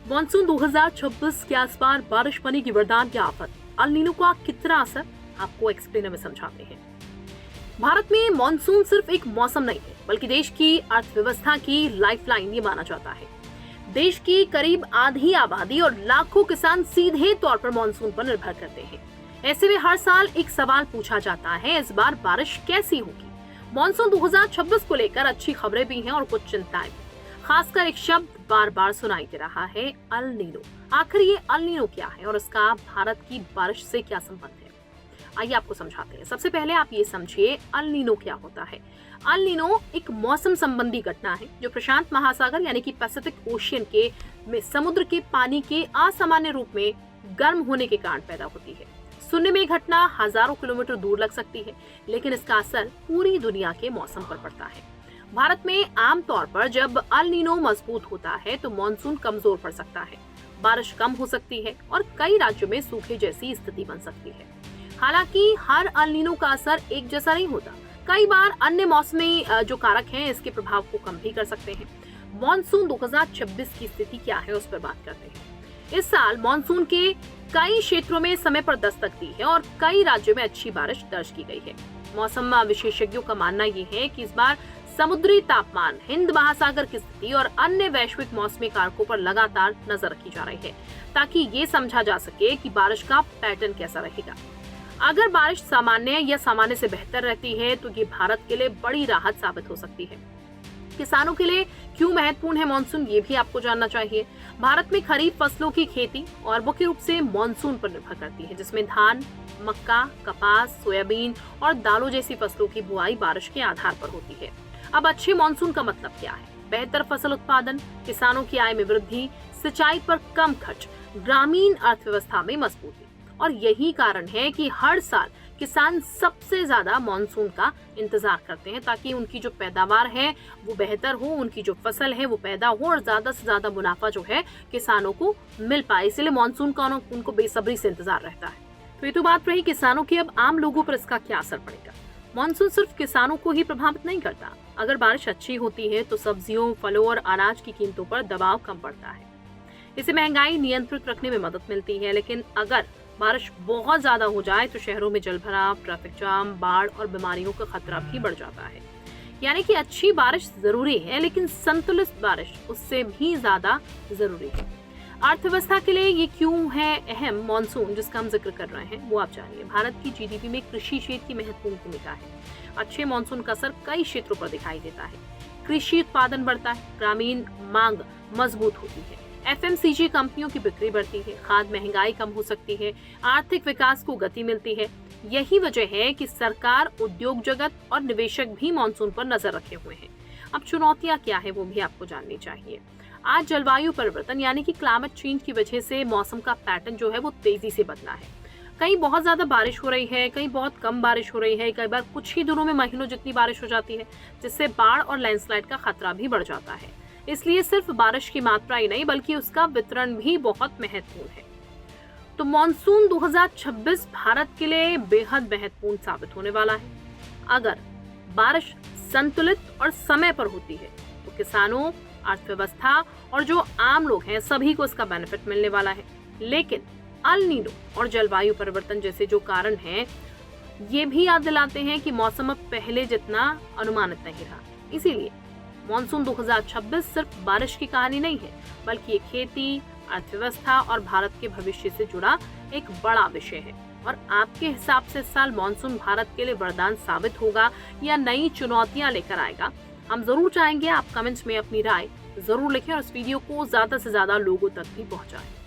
Monsoon 2026 के आसपास बारिश बनी की वरदान की आफत, अल नीनो का कितना असर, आपको एक्सप्लेनर में समझाते हैं। भारत में मॉनसून सिर्फ एक मौसम नहीं है, बल्कि देश की अर्थव्यवस्था की लाइफलाइन ये माना जाता है। देश की करीब आधी आबादी और लाखों किसान सीधे तौर पर मॉनसून पर निर्भर करते हैं। ऐसे में हर साल एक सवाल पूछा जाता है, इस बार बारिश कैसी होगी। मॉनसून 2026 को लेकर अच्छी खबरें भी हैं और कुछ चिंताएं भी। खासकर एक शब्द बार बार सुनाई दे रहा है, अल नीनो। आखिर ये अल नीनो क्या है और इसका भारत की बारिश से क्या संबंध है, आइए आपको समझाते हैं। सबसे पहले आप ये समझिए, अल नीनो क्या होता है। अल नीनो एक मौसम संबंधी घटना है जो प्रशांत महासागर यानी कि पैसिफिक ओशियन के में समुद्र के पानी के असामान्य रूप में गर्म होने के कारण पैदा होती है। सुनने में घटना हजारों किलोमीटर दूर लग सकती है, लेकिन इसका असर पूरी दुनिया के मौसम पर पड़ता है। भारत में आमतौर पर जब अल नीनो मजबूत होता है तो मॉनसून कमजोर पड़ सकता है, बारिश कम हो सकती है और कई राज्यों में सूखे जैसी स्थिति बन सकती है। हालांकि हर अल नीनो का असर एक जैसा नहीं होता। कई बार अन्य मौसमी जो कारक हैं इसके प्रभाव को कम भी कर सकते हैं। मॉनसून 2026 की स्थिति क्या है उस पर बात करते हैं। इस साल मॉनसून के कई क्षेत्रों में समय पर दस्तक दी है और कई राज्यों में अच्छी बारिश दर्ज की गई है। मौसम विशेषज्ञों का मानना ये है कि इस बार समुद्री तापमान, हिंद महासागर की स्थिति और अन्य वैश्विक मौसमी कारकों पर लगातार नजर रखी जा रही है, ताकि ये समझा जा सके कि बारिश का पैटर्न कैसा रहेगा। अगर बारिश सामान्य या सामान्य से बेहतर रहती है तो ये भारत के लिए बड़ी राहत साबित हो सकती है। किसानों के लिए क्यों महत्वपूर्ण है मॉनसून, ये भी आपको जानना चाहिए। भारत में खरीफ फसलों की खेती और मुख्य रूप से मॉनसून पर निर्भर करती है, जिसमें धान, मक्का, कपास, सोयाबीन और दालों जैसी फसलों की बुआई बारिश के आधार पर होती है। अब अच्छे मॉनसून का मतलब क्या है? बेहतर फसल उत्पादन, किसानों की आय में वृद्धि, सिंचाई पर कम खर्च, ग्रामीण अर्थव्यवस्था में मजबूती। और यही कारण है कि हर साल किसान सबसे ज्यादा मॉनसून का इंतजार करते हैं, ताकि उनकी जो पैदावार है वो बेहतर हो, उनकी जो फसल है वो पैदा हो और ज्यादा से ज्यादा मुनाफा जो है किसानों को मिल पाए। इसलिए मॉनसून का उनको बेसब्री से इंतजार रहता है। तो ये तो बात रही किसानों की। अब आम लोगों पर इसका क्या असर पड़ेगा? मॉनसून सिर्फ किसानों को ही प्रभावित नहीं करता। अगर बारिश अच्छी होती है तो सब्जियों, फलों और अनाज की कीमतों पर दबाव कम पड़ता है। इससे महंगाई नियंत्रित रखने में मदद मिलती है। लेकिन अगर बारिश बहुत ज्यादा हो जाए तो शहरों में जलभराव, ट्रैफिक जाम, बाढ़ और बीमारियों का खतरा भी बढ़ जाता है। यानी कि अच्छी बारिश जरूरी है, लेकिन संतुलित बारिश उससे भी ज्यादा जरूरी है। अर्थव्यवस्था के लिए ये क्यों है अहम मॉनसून जिसका हम जिक्र कर रहे हैं, वो आप जानिए। भारत की जीडीपी में कृषि क्षेत्र की महत्वपूर्ण भूमिका है। अच्छे मॉनसून का असर कई क्षेत्रों पर दिखाई देता है। कृषि उत्पादन बढ़ता है, ग्रामीण मांग मजबूत होती है, एफएमसीजी कंपनियों की बिक्री बढ़ती है, खाद्य महंगाई कम हो सकती है, आर्थिक विकास को गति मिलती है। यही वजह है कि सरकार, उद्योग जगत और निवेशक भी मॉनसून पर नजर रखे हुए हैं। अब चुनौतियां क्या है वो भी आपको जाननी चाहिए। आज जलवायु परिवर्तन यानी कि क्लाइमेट चेंज की वजह से मौसम का पैटर्न जो है वो तेजी से बदला है। कहीं बहुत ज्यादा बारिश हो रही है, कहीं बहुत कम बारिश हो रही है, कई बार कुछ ही दिनों में महीनों जितनी बारिश हो जाती है, जिससे बाढ़ और लैंडस्लाइड का खतरा भी बढ़ जाता है। इसलिए सिर्फ बारिश की मात्रा ही नहीं बल्कि उसका वितरण भी बहुत महत्वपूर्ण है। तो मॉनसून 2026 भारत के लिए बेहद महत्वपूर्ण साबित होने वाला है। अगर बारिश संतुलित और समय पर होती है तो किसानों, अर्थव्यवस्था और जो आम लोग हैं सभी को इसका बेनिफिट मिलने वाला है। लेकिन अल नीनो और जलवायु परिवर्तन जैसे जो कारण हैं, ये भी याद दिलाते हैं कि मौसम अब पहले जितना अनुमानित नहीं रहा। इसीलिए मॉनसून 2026 सिर्फ बारिश की कहानी नहीं है, बल्कि ये खेती, अर्थव्यवस्था और भारत के भविष्य से जुड़ा एक बड़ा विषय है। और आपके हिसाब से इस साल मॉनसून भारत के लिए वरदान साबित होगा या नई चुनौतियां लेकर आएगा? हम जरूर चाहेंगे आप कमेंट्स में अपनी राय जरूर लिखें और इस वीडियो को ज्यादा से ज्यादा लोगों तक भी पहुंचाएं।